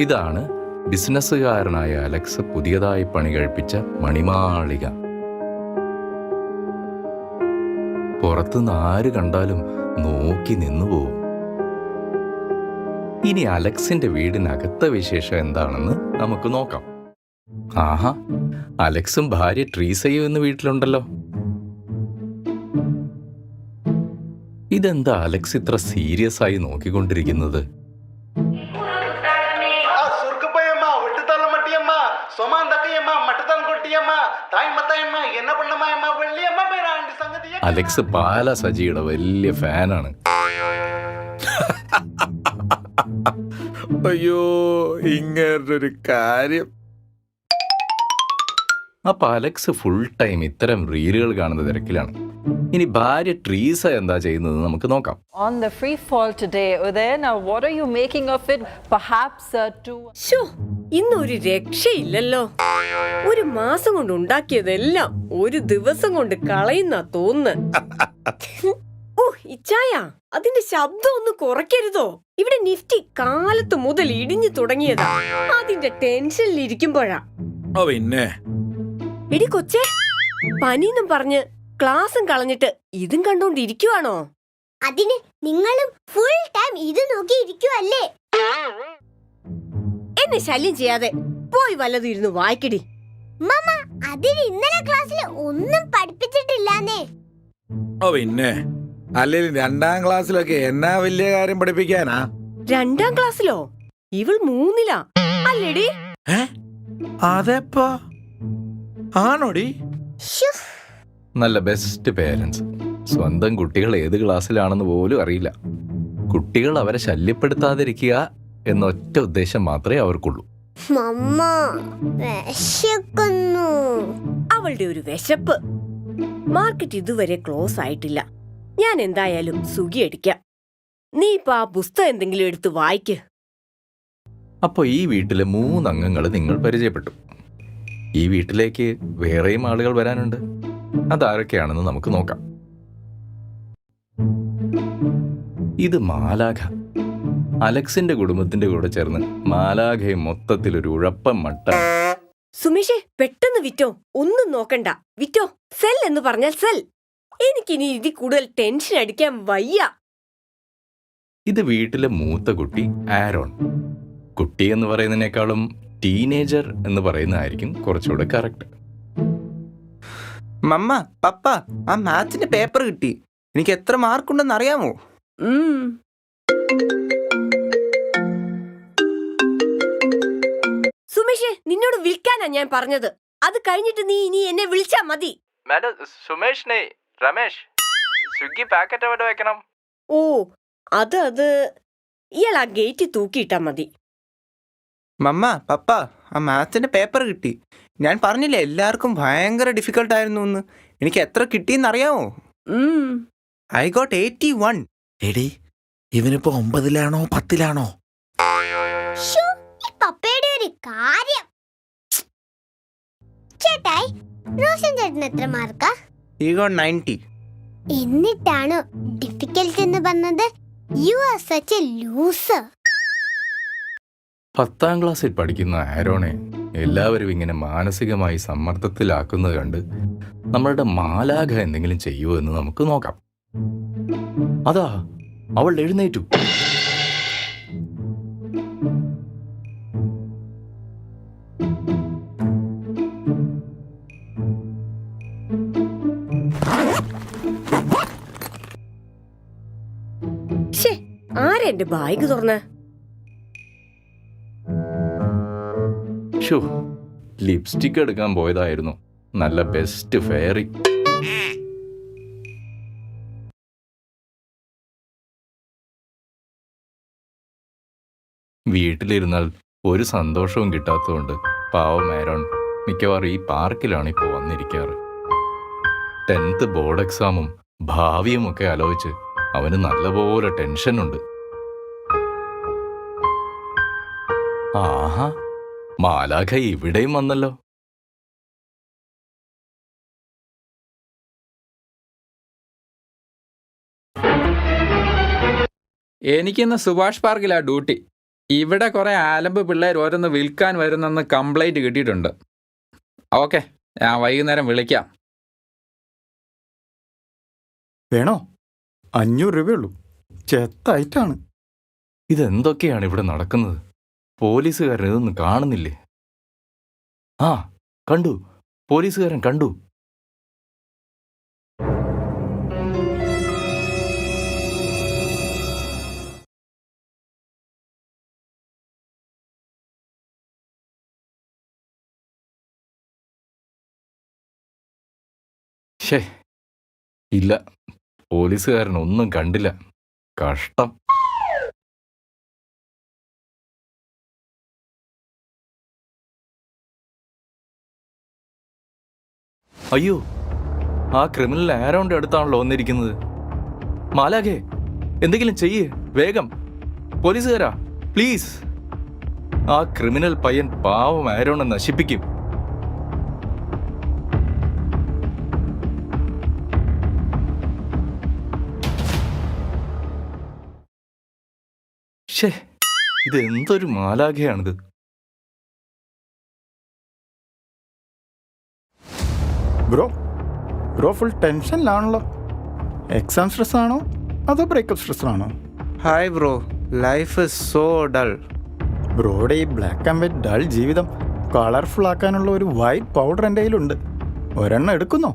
ഇതാണ് ബിസിനസ്സുകാരനായ അലക്സ് പുതിയതായി പണി കഴിപ്പിച്ച മണിമാളിക. പുറത്തുനിന്ന് ആര് കണ്ടാലും നോക്കി നിന്നുപോകും. ഇനി അലക്സിന്റെ വീടിനകത്തെ വിശേഷം എന്താണെന്ന് നമുക്ക് നോക്കാം. ആഹാ, അലക്സും ഭാര്യ ട്രീസയും ഇന്ന് വീട്ടിലുണ്ടല്ലോ. ഇതെന്താ അലക്സ് ഇത്ര സീരിയസ് ആയി നോക്കിക്കൊണ്ടിരിക്കുന്നത്? അലക്സ് പാല സജിയുടെ വലിയ ഫാനാണ്. അയ്യോ, ഇങ്ങനൊരു കാര്യം. അപ്പൊ അലക്സ് ഫുൾ ടൈം ഇത്തരം റീലുകൾ കാണുന്ന തിരക്കിലാണ്. ഇനി ഭാര്യ ട്രീസ എന്താ ചെയ്യുന്നത് നമുക്ക് നോക്കാം. On the free fall today, Uday, now what are you making of it? Perhaps to... ഇന്നൊരു രക്ഷയില്ലല്ലോ. ഒരു മാസം കൊണ്ട് ഉണ്ടാക്കിയതെല്ലാം ഒരു ദിവസം കൊണ്ട് കളയുന്ന തോന്നുന്നു. ഓ ഇച്ചായ, അതിന്റെ ശബ്ദം ഒന്ന് കുറയ്ക്കരുതോ? ഇവിടെ നിഫ്റ്റി കാലത്ത് മുതൽ ഇടിഞ്ഞു തുടങ്ങിയതാ. അതിന്റെ ടെൻഷനിലിരിക്കുമ്പോഴാ. പിന്നെ എടി കൊച്ചേ, പനിന്നും പറഞ്ഞ് ക്ലാസും കളഞ്ഞിട്ട് ഇതും കണ്ടോണ്ടിരിക്കുവാണോ? അതിന് നിങ്ങളും ഫുൾ ടൈം ഇത് നോക്കി ഇരിക്കുവല്ലേ? എന്നെ ശല്യം ചെയ്യാതെ പോയി വല്ലതും ഇരുന്ന് വായിക്കടി. മമ്മ, അതിന് ഇന്നലെ ക്ലാസ്സിൽ ഒന്നും പഠിപ്പിച്ചിട്ടില്ലാന്നേ. പിന്നെ അല്ലെങ്കിൽ 2ാം ക്ലാസ്സിലൊക്കെ എന്നാ വലിയ കാര്യം പഠിപ്പിക്കാനാ? 2ാം ക്ലാസ്സിലോ? ഇവൾ 3ലാ അല്ലേടി? അതെപ്പോ ആണോടി? നല്ല ബെസ്റ്റ് പേരൻസ്. സ്വന്തം കുട്ടികൾ ഏത് ക്ലാസ്സിലാണെന്ന് പോലും അറിയില്ല. കുട്ടികൾ അവരെ ശല്യപ്പെടുത്താതിരിക്കുക എന്നൊറ്റ ഉദ്ദേശം മാത്രമേ അവർക്കുള്ളൂ. മമ്മ, വിശക്കുന്നു. അവളുടെ ഒരു വിശപ്പ്. മാർക്കറ്റ് ഇതുവരെ ക്ലോസ് ആയിട്ടില്ല. ഞാൻ എന്തായാലും സുഖി അടിക്കാം. നീ ഇപ്പൊ ആ പുസ്തകം എന്തെങ്കിലും എടുത്ത് വായിക്ക്. അപ്പോൾ ഈ വീട്ടിലെ 3 അംഗങ്ങൾ നിങ്ങൾ പരിചയപ്പെട്ടു. ഈ വീട്ടിലേക്ക് വേറെയും ആളുകൾ വരാനുണ്ട്. അതാരൊക്കെയാണെന്ന് നമുക്ക് നോക്കാം. ഇത് മാലാഖ. അലക്സിന്റെ കുടുംബത്തിന്റെ കൂടെ ചേർന്ന് മാലാഖയും മൊത്തത്തിലൊരു ഉഴപ്പം മട്ട. സുമേഷേ, പെട്ടെന്ന് വിറ്റോ, ഒന്നും നോക്കണ്ട, വിറ്റോ. സെൽ എന്ന് പറഞ്ഞാൽ സെൽ. എനിക്കിനി ഇതിൽ കൂടുതൽ ടെൻഷൻ അടിക്കാൻ വയ്യ. ഇത് വീട്ടിലെ മൂത്ത കുട്ടി ആരോൺ. കുട്ടി എന്ന് പറയുന്നതിനേക്കാളും ടീനേജർ എന്ന് പറയുന്നതായിരിക്കും കുറച്ചുകൂടെ കറക്റ്റ്. മമ്മ, പപ്പ, ആ മാത്സിന്റെ പേപ്പർ കിട്ടി. എനിക്ക് എത്ര മാർക്കുണ്ടെന്ന് അറിയാമോ? സുമേഷേ, നിന്നോട് വിൽക്കാനാ ഞാൻ പറഞ്ഞത്. അത് കഴിഞ്ഞിട്ട് നീ ഇനി എന്നെ വിളിച്ചാ മതി. മാഡം, സുമേഷിനെ രമേഷ് സ്വിഗ്ഗി പാക്കറ്റ് എവിടെ വെക്കണം? ഓ, അത് ഇയാൾ ആ ഗേറ്റിൽ തൂക്കിയിട്ടാ മതി. മമ്മ, പപ്പ, ആ മാത്സിന്റെ പേപ്പർ കിട്ടി. ഞാൻ പറഞ്ഞില്ലേ എല്ലാവർക്കും ഭയങ്കര ഡിഫിക്കൽട്ട് ആയിരുന്നു എന്ന്. എനിക്ക് എത്ര കിട്ടിയെന്ന് അറിയാമോ? I got 81. എടി, ഇവനിപ്പോ 9ലാണോ 10ലാണോ? പപ്പയുടെ ഒരു കാര്യം. ചേട്ടായി, റോഷൻ ചേട്ടന് എത്ര മാർക്കാ? He got 90. എന്നിട്ടാണോ ഡിഫിക്കൽട്ട് എന്ന് പറഞ്ഞത്? You are such A loser. 10ാം ക്ലാസ്സിൽ പഠിക്കുന്ന ആരോണെ എല്ലാവരും ഇങ്ങനെ മാനസികമായി സമ്മർദ്ദത്തിലാക്കുന്നത് കണ്ട് നമ്മളുടെ മാലാഖ എന്തെങ്കിലും ചെയ്യുമോ എന്ന് നമുക്ക് നോക്കാം. അതാ, അവൾ എഴുന്നേറ്റു. ആരാ എന്റെ ബാഗ് തുറന്ന? ലിപ്സ്റ്റിക് എടുക്കാൻ പോയതായിരുന്നു. നല്ല ബെസ്റ്റ് ഫെയറി. വീട്ടിലിരുന്നാൽ ഒരു സന്തോഷവും കിട്ടാത്തതുകൊണ്ട് പാവം ആരോൺ മിക്കവാറും ഈ പാർക്കിലാണ് ഇപ്പോൾ വന്നിരിക്കാറ്. 10th ബോർഡ് എക്സാമും ഭാവിയും ഒക്കെ ആലോചിച്ച് അവന് നല്ലപോലെ ടെൻഷനുണ്ട്. ആഹാ, മാലാഖ ഇവിടെയും വന്നല്ലോ. എനിക്കിന്ന് സുഭാഷ് പാർക്കിലാ ഡ്യൂട്ടി. ഇവിടെ കുറെ ആലമ്പ് പിള്ളേർ ഓരോന്ന് വിൽക്കാൻ വരുന്നെന്ന് കംപ്ലൈന്റ് കിട്ടിയിട്ടുണ്ട്. ഓക്കെ, ഞാൻ വൈകുന്നേരം വിളിക്കാം. വേണോ? 500 രൂപയുള്ളൂ. ചെത്തായിട്ടാണ്. ഇതെന്തൊക്കെയാണ് ഇവിടെ നടക്കുന്നത്? പോലീസുകാരൻ ഇതൊന്നും കാണുന്നില്ലേ? ആ, കണ്ടു, പോലീസുകാരൻ കണ്ടു. ഷേ, ഇല്ല, പോലീസുകാരൻ ഒന്നും കണ്ടില്ല. കഷ്ടം. അയ്യോ, ആ ക്രിമിനൽ ആരോന്റെ അടുത്താണല്ലോ വന്നിരിക്കുന്നത്. മാലാഖേ, എന്തെങ്കിലും ചെയ്യ് വേഗം. പോലീസുകാരാ, പ്ലീസ്. ആ ക്രിമിനൽ പയ്യൻ പാവം ആരോനെ നശിപ്പിക്കും. ഷേ, ഇതെന്തൊരു മാലാഖയാണിത്. ബ്രോ ഫുൾ ടെൻഷനിലാണല്ലോ. എക്സാം സ്ട്രെസ് ആണോ അതോ ബ്രേക്കപ്പ് സ്ട്രെസ്സിലാണോ? Hi bro, life is so dull. ബ്രോയുടെ ഈ ബ്ലാക്ക് ആൻഡ് വൈറ്റ് ഡൾ ജീവിതം കളർഫുൾ ആക്കാനുള്ള ഒരു വൈറ്റ് പൗഡർ എൻ്റെ കയ്യിലുണ്ട്. ഒരെണ്ണം എടുക്കുന്നോ?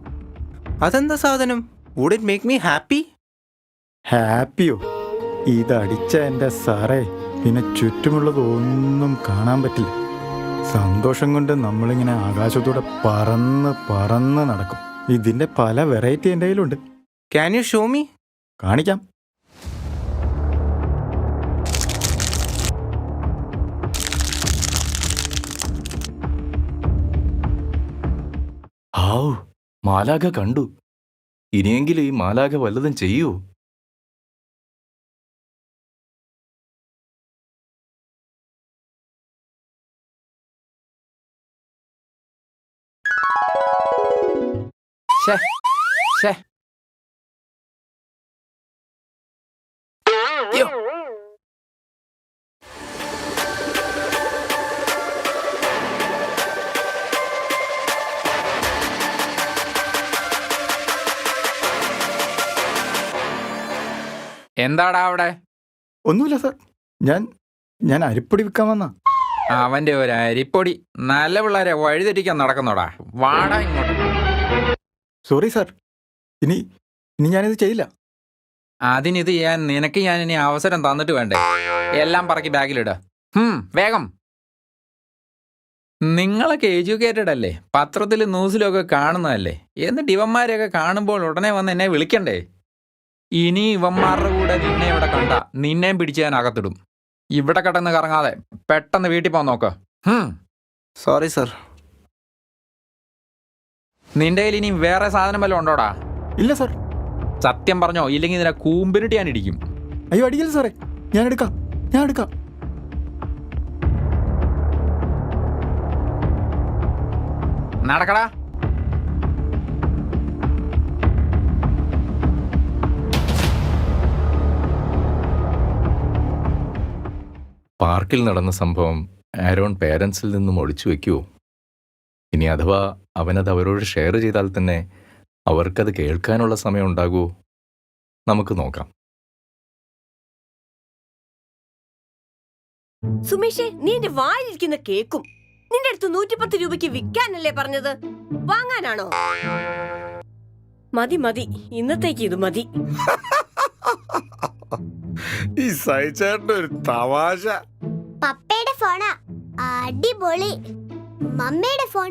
അതെന്താ സാധനം? Would it make me happy? ഹാപ്പിയോ? ഇതടിച്ച എൻ്റെ സാറേ, പിന്നെ ചുറ്റുമുള്ളതൊന്നും കാണാൻ പറ്റില്ല. സന്തോഷം കൊണ്ട് നമ്മളിങ്ങനെ ആകാശത്തൂടെ പറന്ന് പറന്ന് നടക്കും. ഇതിൻ്റെ പല വെറൈറ്റി എൻ്റെ കയ്യിലുണ്ട്. Can you show me? കാണിക്കാം. ഹാവ്, മാലാഖ കണ്ടു. ഇനിയെങ്കിലും ഈ മാലാഖ വല്ലതും ചെയ്യൂ. ഷേ ഷേ, യ്യോ. എന്താടാ അവിടെ? ഒന്നുമില്ല സാർ, ഞാൻ അരിപ്പൊടി വിൽക്കാൻ വന്നാ. അവന്റെ ഒരു അരിപ്പൊടി. നല്ല പിള്ളേരെ വഴിതെറ്റിക്കാൻ നടക്കുന്നോടാ. വാടാ ഇങ്ങോട്ട്. സോറി സാർ, ഇനി ഞാനിത് ചെയ്യില്ല. അതിനിത് ചെയ്യാൻ നിനക്ക് ഞാൻ ഇനി അവസരം തന്നിട്ട് വേണ്ടേ? എല്ലാം പറക്കി ബാഗിലിട. വേഗം. നിങ്ങളൊക്കെ എഡ്യൂക്കേറ്റഡ് അല്ലേ? പത്രത്തിലും ന്യൂസിലും ഒക്കെ കാണുന്നതല്ലേ? എന്നിട്ട് ഇവന്മാരെയൊക്കെ കാണുമ്പോൾ ഉടനെ വന്ന് എന്നെ വിളിക്കണ്ടേ? ഇനി ഇവന്മാരുടെ കൂടെ നിന്നെ ഇവിടെ കണ്ട നിന്നെയും പിടിച്ച് ഞാൻ അകത്തിടും. ഇവിടെ കിടന്ന് കറങ്ങാതെ പെട്ടെന്ന് വീട്ടിൽ പോകാൻ നോക്ക്. Sorry sir. നിന്റെ കയ്യിൽ ഇനി വേറെ സാധനം വല്ലതും ഉണ്ടോടാ? ഇല്ല സാർ. സത്യം പറഞ്ഞോ, ഇല്ലെങ്കിൽ നിന്നെ കൂമ്പിനിട്ട് ഞാൻ ഇടിക്കും. അയ്യോ, അടിക്കില്ല സാറേ, ഞാൻ എടുക്കാം. നടക്കടാ. പാർക്കിൽ നടന്ന സംഭവം ആരോൺ പേരൻസിൽ നിന്നും ഒളിച്ചു വെക്കുമോ? ഇനി അഥവാ അവനത് അവരോട് ഷെയർ ചെയ്താൽ തന്നെ അവർക്കത് കേൾക്കാനുള്ള സമയം ഉണ്ടാകുമോ? നമുക്ക് നോക്കാം. സുമേഷേ, നീ എന്റെ വായിലിരിക്കുന്ന കേക്കും നിന്റെ അടുത്ത് 110 രൂപയ്ക്ക് വിൽക്കാനല്ലേ പറഞ്ഞത്? വാങ്ങാനാണോ? മതി, ഇന്നത്തേക്ക് ഇത് മതി. ഈ സഹിച്ചേട്ടൻ്റെ ഒരു തമാശ. പപ്പയുടെ ഫോണാ അടിപൊളി. മമ്മയുടെ ഫോൺ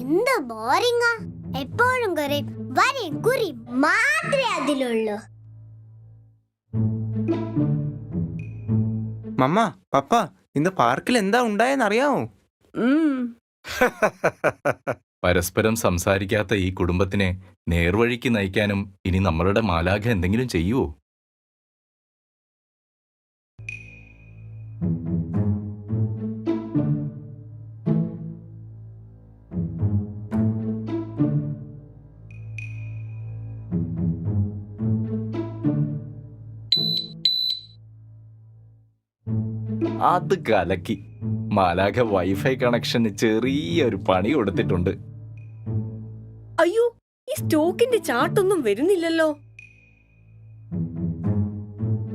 എന്ത് ബോറിങ്ങാ. എപ്പോഴും കുറിയും വരയും കുറിയും മാത്രമേ അതിലുള്ളൂ. മമ്മ, പപ്പ, ഇന്ന് പാർക്കിൽ എന്താ ഉണ്ടായെന്ന് അറിയാമോ? പരസ്പരം സംസാരിക്കാത്ത ഈ കുടുംബത്തിനെ നേർവഴിക്ക് നയിക്കാനും ഇനി നമ്മളുടെ മാലാഖ എന്തെങ്കിലും ചെയ്യുമോ? അത് കലക്കി. മാലാഖ വൈഫൈ കണക്ഷന് ചെറിയൊരു പണി കൊടുത്തിട്ടുണ്ട്. അയ്യോ, ഈ സ്റ്റോക്കിന്റെ ചാർട്ടൊന്നും വരുന്നില്ലല്ലോ.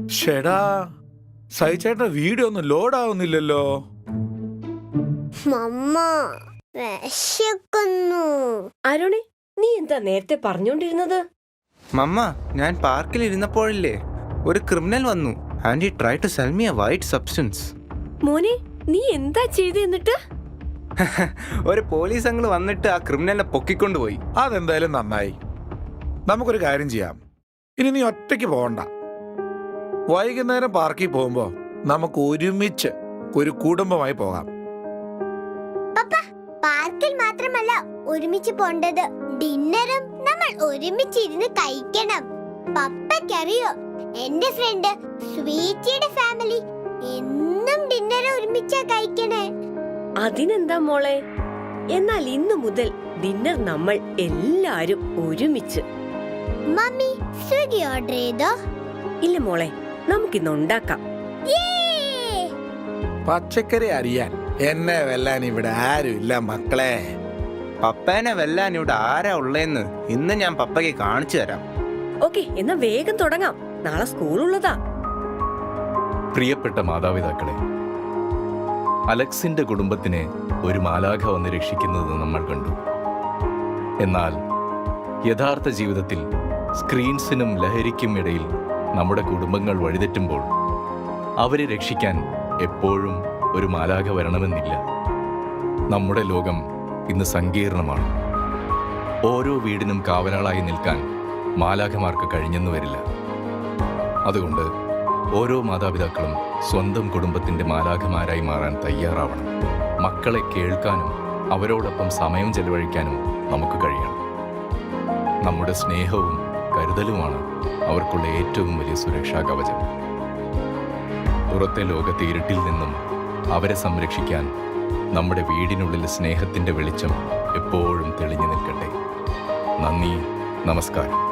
ഷെടാ, സഹിച്ചേട്ട വീഡിയോ ഒന്നും ലോഡ് ആവുന്നില്ലല്ലോ. മമ്മ വിശക്കുന്നു. അരുണേ, നീ എന്താ നേരത്തെ പറഞ്ഞോണ്ടിരുന്നത്? മമ്മ, ഞാൻ പാർക്കിൽ ഇരുന്നപ്പോഴില്ലേ ഒരു ക്രിമിനൽ വന്നു. And he try to sell me a white substance. മോനെ, നീ എന്താ ചെയ്ത് എന്നിട്ട്? ഒരു പോലീസ് അങ്കിൾ വന്നിട്ട് ആ ക്രിമിനലിനെ പൊക്കിക്കൊണ്ടുപോയി. അതെന്തായാലും നന്നായി. നമുക്കൊരു കാര്യം ചെയ്യാം. ഇനി നീ ഒറ്റയ്ക്ക് പോകണ്ട. വൈകുന്നേരം പാർക്കിൽ പോകുമ്പോ നമുക്ക് ഒരുമിച്ച് ഒരു കുടുംബമായി പോകാം. പപ്പ, പാർക്കിൽ മാത്രമല്ല ഒരുമിച്ച് പോണ്ടത്, ഡിന്നറും നമ്മൾ ഒരുമിച്ചിരുന്ന് കഴിക്കണം. പപ്പയ്ക്കറിയോ, എന്റെ ഫ്രണ്ട് സ്വീറ്റിയുടെ ഫാമിലി എന്നും ഡിന്നർ ഒരുമിച്ചാ കഴിക്കണേ. അതിനെന്താ മോളെ, എന്നാൽ ഇന്നു മുതൽ ഡിന്നർ നമ്മൾ എല്ലാരും ഒരുമിച്ച്. മമ്മി, സ്വിഗ്ഗി ഓർഡർ ചെയ്തോ? ഇല്ല മോളെ, നമുക്കിന്ന് ഉണ്ടാക്കാം. പച്ചക്കറി അറിയാൻ എന്നെ വെല്ലാൻ ഇവിടെ ആരും ഇല്ല മക്കളെ. പപ്പേനെ വെല്ലാൻ ഇവിടെ ആരാ ഉള്ളേന്ന് ഇന്ന് ഞാൻ പപ്പയ്ക്ക് കാണിച്ചു തരാം. ഓക്കെ, എന്നാ വേഗം തുടങ്ങാം. നാളെ സ്കൂളുള്ളതാ. പ്രിയപ്പെട്ട മാതാപിതാക്കളെ, അലക്സിന്റെ കുടുംബത്തിനെ ഒരു മാലാഖ വന്ന് രക്ഷിക്കുന്നത് നമ്മൾ കണ്ടു. എന്നാൽ യഥാർത്ഥ ജീവിതത്തിൽ സ്ക്രീൻസിനും ലഹരിക്കും ഇടയിൽ നമ്മുടെ കുടുംബങ്ങൾ വഴിതെറ്റുമ്പോൾ അവരെ രക്ഷിക്കാൻ എപ്പോഴും ഒരു മാലാഖ വരണമെന്നില്ല. നമ്മുടെ ലോകം ഇന്ന് സങ്കീർണമാണ്. ഓരോ വീടിനും കാവലാളായി നിൽക്കാൻ മാലാഖമാർക്ക് കഴിഞ്ഞെന്ന് വരില്ല. അതുകൊണ്ട് ഓരോ മാതാപിതാക്കളും സ്വന്തം കുടുംബത്തിന്റെ മാലാഖമാരായി മാറാൻ തയ്യാറാവണം. മക്കളെ കേൾക്കാനും അവരോടൊപ്പം സമയം ചെലവഴിക്കാനും നമുക്ക് കഴിയണം. നമ്മുടെ സ്നേഹവും കരുതലുമാണ് അവർക്കുള്ള ഏറ്റവും വലിയ സുരക്ഷാ കവചം. പുറത്തെ ലോകത്തെ ഇരുട്ടിൽ നിന്നും അവരെ സംരക്ഷിക്കാൻ നമ്മുടെ വീടിനുള്ളിൽ സ്നേഹത്തിന്റെ വെളിച്ചം എപ്പോഴും തെളിഞ്ഞു നിൽക്കട്ടെ. നന്ദി, നമസ്കാരം.